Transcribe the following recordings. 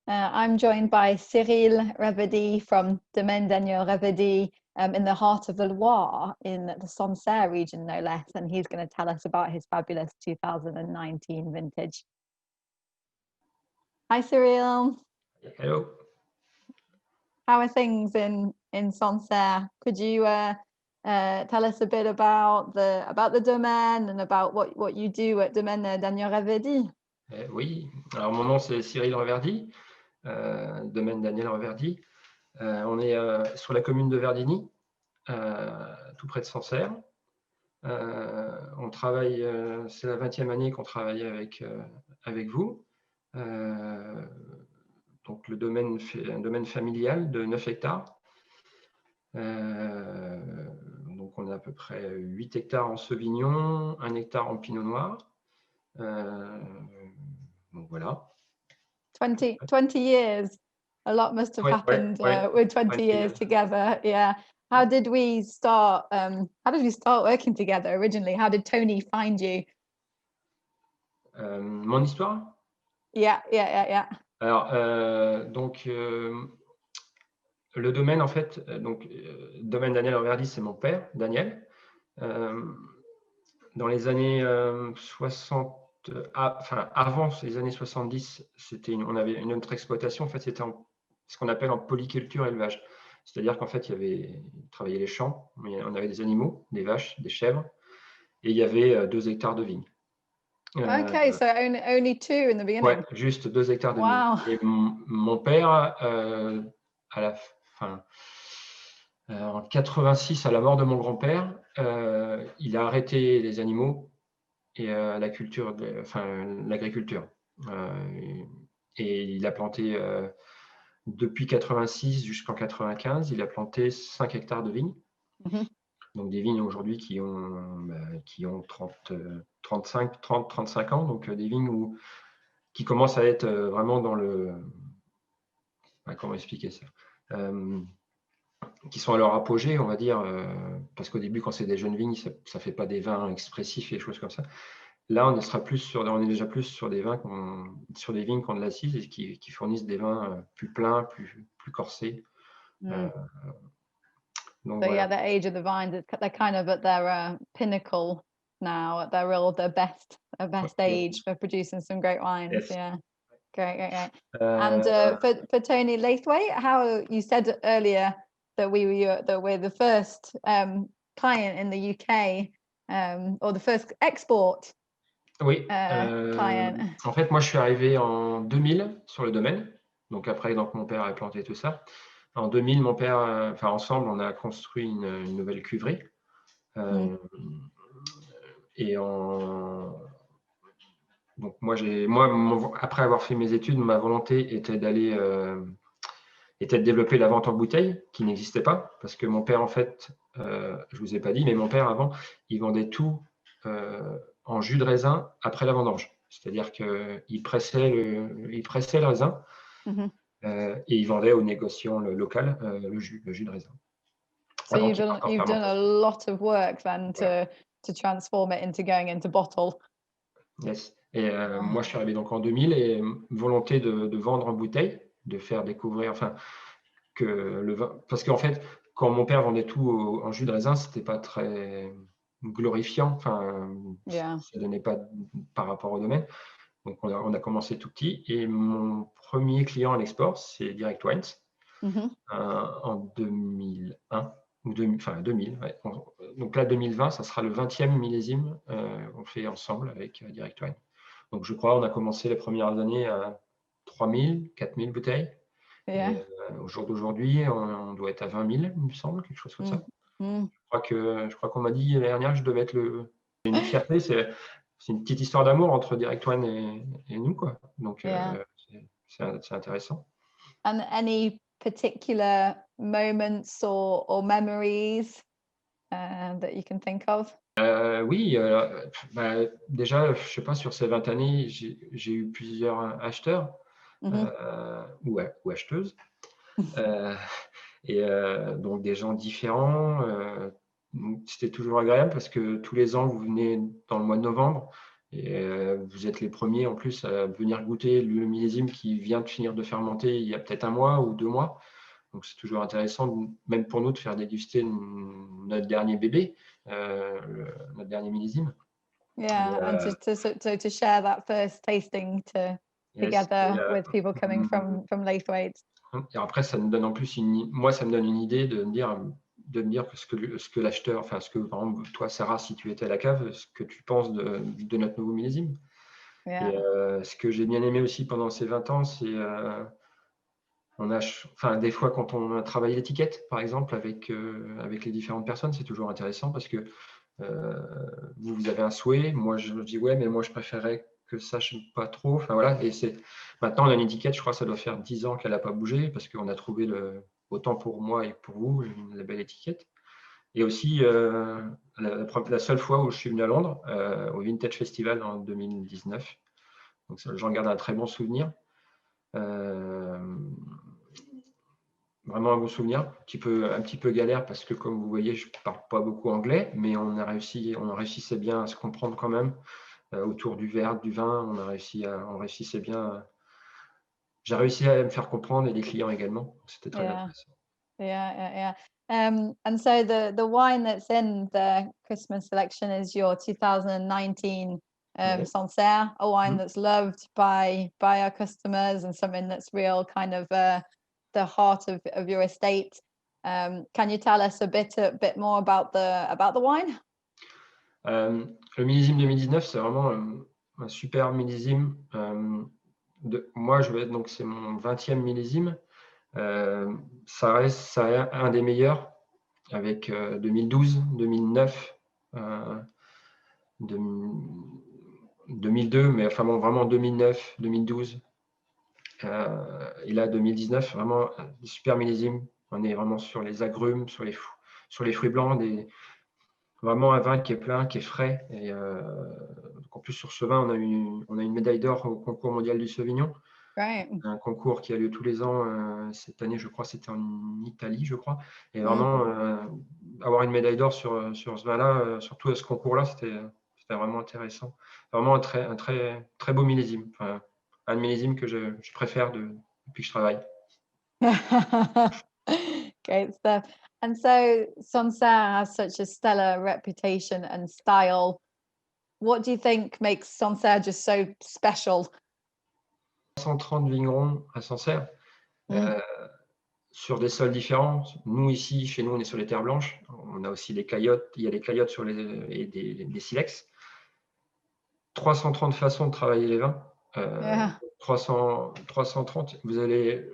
I'm joined by Cyril Ravedy from Domaine Daniel Ravedy in the heart of the Loire in the Sancerre region, no less, and he's going to tell us about his fabulous 2019 vintage. Hi, Cyril. Hello. How are things in Sancerre? Could you tell us a bit about the domaine and about what you do at Domaine Daniel Ravedy? Oui, alors mon nom c'est Cyril Reverdy, Domaine Daniel Reverdy. On est sur la commune de Verdigny, tout près de Sancerre. On travaille, c'est la 20e année qu'on travaille avec vous. Donc le domaine fait un domaine familial de 9 hectares. Donc on a à peu près 8 hectares en Sauvignon, 1 hectare en Pinot Noir. Donc voilà. 20 years. A lot must have happened with 20 years together. Yeah. How did we start working together originally? How did Tony find you? Mon histoire? Yeah. Alors, donc, le domaine, en fait, domaine Daniel Reverdy, c'est mon père, Daniel. Dans les années 60, avant les années 70, on avait une autre exploitation. En fait, c'était ce qu'on appelle en polyculture élevage. C'est-à-dire qu'en fait, il travaillait les champs, mais on avait des animaux, des vaches, des chèvres, et il y avait 2 hectares de vignes. Okay, so only 2 in the beginning. Ouais, juste 2 hectares de vignes. Et mon père, à la fin, en 86, à la mort de mon grand-père, il a arrêté les animaux et l'agriculture. Et il a planté, depuis 86 jusqu'en 95, il a planté 5 hectares de vignes. Mm-hmm. Donc des vignes aujourd'hui qui ont 30-35 ans, donc des vignes qui commencent à être vraiment dans le... comment expliquer ça, qui sont à leur apogée, on va dire, parce qu'au début, quand c'est des jeunes vignes, ça ne fait pas des vins expressifs et des choses comme ça. Là, on est déjà plus sur des vins, sur des vignes qui ont de l'assise et qui fournissent des vins plus pleins, plus corsés. Donc, so voilà. Yeah, the age of the vines, they're kind of at their pinnacle now, at their best age for producing some great wines. Yes. Yeah, great. And for Tony Laithwaite, how you said earlier that we're the first client in the UK or the first export. Oui. Client. En fait, moi, je suis arrivé en 2000 sur le domaine. Donc après, mon père a planté tout ça. En 2000, mon père, ensemble, on a construit une nouvelle cuverie. Et donc moi, après avoir fait mes études, ma volonté était de développer la vente en bouteille, qui n'existait pas, parce que mon père, en fait, je vous ai pas dit, mais mon père avant, il vendait tout en jus de raisin après la vendange. C'est-à-dire qu'il pressait le raisin. Mm-hmm. Et il vendait aux négociants locaux le jus de raisin. So you've done a lot of work then to transform it into going into bottle. Yes. Et moi, je suis arrivé donc en 2000 et volonté de vendre en bouteille, de faire découvrir, que le vin. Parce qu'en fait, quand mon père vendait tout en jus de raisin, c'était pas très glorifiant. Ça donnait pas par rapport au domaine. Donc, on a commencé tout petit. Et mon premier client à l'export, c'est Direct Wines, en 2001. 2000. Ouais. Donc là, 2020, ça sera le 20e millésime qu'on fait ensemble avec Direct Wine. Donc je crois on a commencé les premières années à 3000, 4000 bouteilles. Yeah. Et, au jour d'aujourd'hui, on doit être à 20 000, il me semble, quelque chose comme ça. Je crois qu'on m'a dit l'année dernière que je devais être une fierté. C'est une petite histoire d'amour entre Direct Wine et nous, quoi. Donc c'est intéressant. And any particular moments or memories that you can think of? Oui, déjà, je sais pas, sur ces 20 années, j'ai eu plusieurs acheteurs ou acheteuses, et donc des gens différents. C'était toujours agréable parce que tous les ans, vous venez dans le mois de novembre vous êtes les premiers en plus à venir goûter le millésime qui vient de finir de fermenter il y a peut-être 1 mois ou 2 mois. Donc, c'est toujours intéressant, même pour nous, de faire déguster notre dernier bébé, notre dernier millésime. Yeah, and to share that first tasting together with people coming from Laithwaite. Et après, ça me donne en plus moi, ça me donne une idée de me dire que ce que l'acheteur, enfin, ce que, par exemple, toi, Sarah, si tu étais à la cave, ce que tu penses de notre nouveau millésime. Yeah. Et ce que j'ai bien aimé aussi pendant ces 20 ans, c'est des fois, quand on a travaillé l'étiquette, par exemple, avec les différentes personnes, c'est toujours intéressant parce que vous avez un souhait. Moi, je dis ouais, mais moi, je préférerais que ça, je n'aime pas trop. Enfin, voilà. Et maintenant, on a une étiquette, je crois que ça doit faire 10 ans qu'elle n'a pas bougé parce qu'on a trouvé autant pour moi et pour vous, la belle étiquette. Et aussi, la seule fois où je suis venu à Londres, au Vintage Festival en 2019. Donc, j'en garde un très bon souvenir. Vraiment un bon souvenir, un petit peu galère parce que, comme vous voyez, je ne parle pas beaucoup anglais, mais on réussissait bien à se comprendre quand même autour du verre, du vin. On réussissait bien. J'ai réussi à me faire comprendre et les clients également. C'était très intéressant. Yeah. And so the wine that's in the Christmas selection is your 2019 Sancerre, a wine that's loved by our customers and something that's real kind of the heart of your estate. Can you tell us a bit more about the wine? Le millésime 2019, c'est vraiment un super millésime. Moi, donc c'est mon 20e millésime. Ça reste un des meilleurs avec 2012, 2009, 2002, mais enfin bon, vraiment 2009, 2012. Et là, 2019, vraiment super millésime. On est vraiment sur les agrumes, sur les fruits blancs, vraiment un vin qui est plein, qui est frais. Et en plus, sur ce vin, on a une médaille d'or au concours mondial du Sauvignon. Right. Un concours qui a lieu tous les ans. Cette année, je crois, c'était en Italie, je crois. Et vraiment, avoir une médaille d'or sur ce vin-là, surtout à ce concours-là, c'était vraiment intéressant. Vraiment un très beau millésime. Enfin, un millésime que je préfère depuis que je travaille. Great stuff. And so Sancerre has such a stellar reputation and style. What do you think makes Sancerre just so special? 130 vignerons à Sancerre, sur des sols différents. Nous, ici, chez nous, on est sur les terres blanches. On a aussi des caillottes. Il y a des caillottes et des silex. 330 façons de travailler les vins. 330. Vous allez,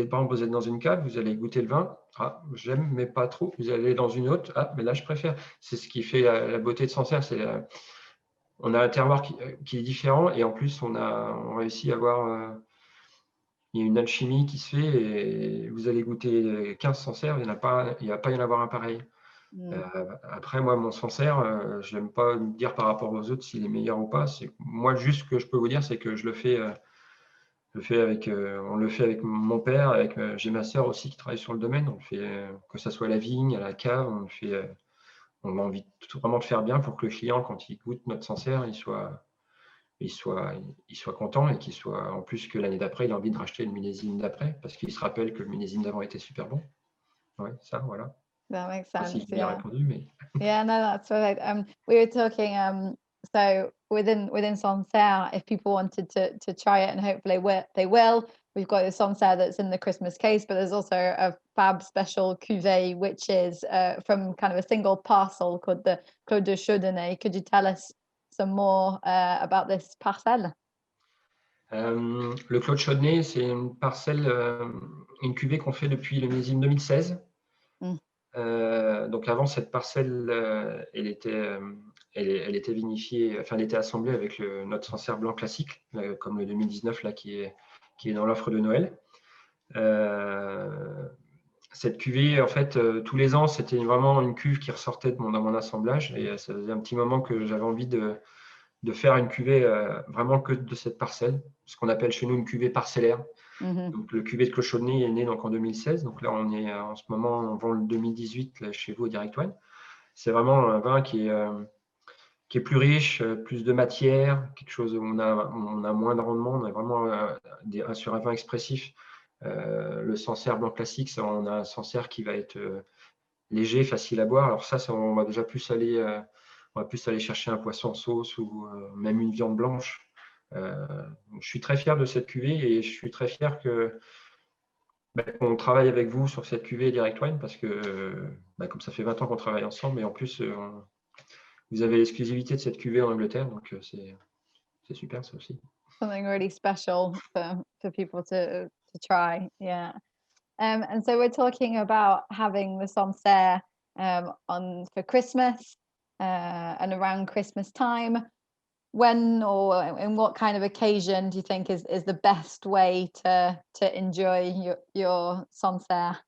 par exemple, vous êtes dans une cave, vous allez goûter le vin. Ah, j'aime, mais pas trop. Vous allez dans une autre. Ah, mais là, je préfère. C'est ce qui fait la beauté de Sancerre. On a un terroir qui est différent et en plus, on réussit à avoir. Il y a une alchimie qui se fait et vous allez goûter 15 Sancerre, il ne va pas y en avoir un pareil. Après, moi, mon Sancerre, je n'aime pas me dire par rapport aux autres s'il est meilleur ou pas. Moi, juste ce que je peux vous dire, c'est que on le fait avec mon père, j'ai ma sœur aussi qui travaille sur le domaine. On le fait, que ce soit à la vigne, à la cave, on a envie vraiment de faire bien pour que le client, quand il goûte notre Sancerre, il soit content et qu'il soit, en plus que l'année d'après, il a envie de racheter le millésime d'après parce qu'il se rappelle que le millésime d'avant était super bon. Ouais, ça, voilà. That makes sense. Si j'ai bien répondu, mais. Yeah, no, that's perfect. We were talking. So within Sancerre, if people wanted to try it, and hopefully they will. We've got the Sancerre that's in the Christmas case, but there's also a fab special cuvée which is from kind of a single parcel called the Clos de Chaudenay. Could you tell us some more about this parcelle? Le Clos de Chaudenay, c'est une parcelle, une cuvée qu'on fait depuis le millésime 2016. Donc avant, cette parcelle, elle était vinifiée, enfin elle était assemblée avec notre Sancerre blanc classique, comme le 2019 là, qui est dans l'offre de Noël. Cette cuvée, en fait, tous les ans, c'était vraiment une cuve qui ressortait dans mon assemblage, et ça faisait un petit moment que j'avais envie de faire une cuvée vraiment que de cette parcelle, ce qu'on appelle chez nous une cuvée parcellaire. Donc, le cuvée de Clos de Chaudenay est né donc en 2016. Donc là, on est en ce moment, on vend le 2018 là, chez vous au Direct Wine. C'est vraiment un vin qui est qui est plus riche, plus de matière, quelque chose où on a moins de rendement, on a vraiment sur un vin expressif. Le Sancerre blanc classique, on a un Sancerre qui va être léger, facile à boire. Alors ça on va déjà plus aller, on va plus aller chercher un poisson sauce ou même une viande blanche. Je suis très fier de cette cuvée et je suis très fier qu'on travaille avec vous sur cette cuvée Direct Wine parce que comme ça fait 20 ans qu'on travaille ensemble et en plus vous avez l'exclusivité de cette cuvée en Angleterre, donc c'est super ça aussi. Something really special for people to try, yeah. And so we're talking about having the Sancerre on for Christmas and around Christmas time. When or in what kind of occasion do you think is the best way to enjoy your Sancerre?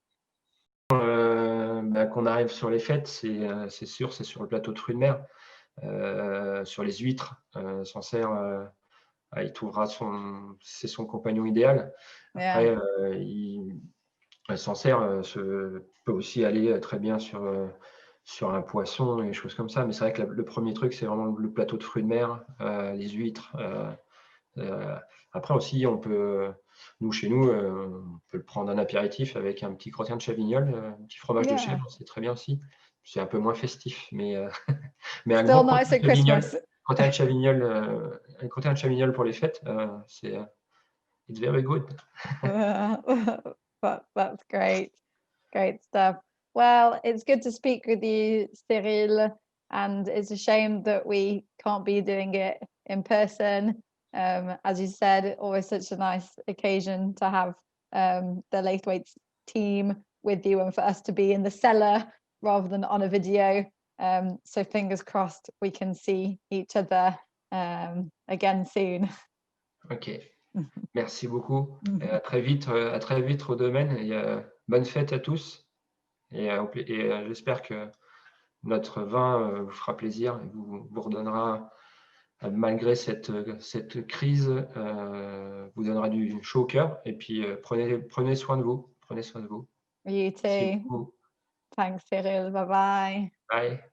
Qu'on arrive sur les fêtes, c'est sûr, c'est sur le plateau de fruits de mer, sur les huîtres. Sancerre, il trouvera c'est son compagnon idéal. Après, Sancerre peut aussi aller très bien sur un poisson et des choses comme ça. Mais c'est vrai que le premier truc, c'est vraiment le plateau de fruits de mer, les huîtres. Après aussi, nous, chez nous, on peut le prendre en apéritif avec un petit crottin de Chavignol, un petit fromage de chèvre, c'est très bien aussi. C'est un peu moins festif, mais un Still gros nice at Christmas. crottin de Chavignol, un crottin de Chavignol pour les fêtes, it's very good. That's great. Great stuff. Well, it's good to speak with you, Cyril, and it's a shame that we can't be doing it in person. As you said, always such a nice occasion to have the Laithwaites team with you and for us to be in the cellar rather than on a video. So fingers crossed we can see each other again soon. Ok, merci beaucoup. Et à très vite au domaine. Et, bonne fête à tous. Et j'espère que notre vin vous fera plaisir et vous redonnera, malgré cette crise, vous donnera du chaud au cœur. Et puis prenez soin de vous. Prenez soin de vous. You too. Thanks, Cyril. Bye bye. Bye.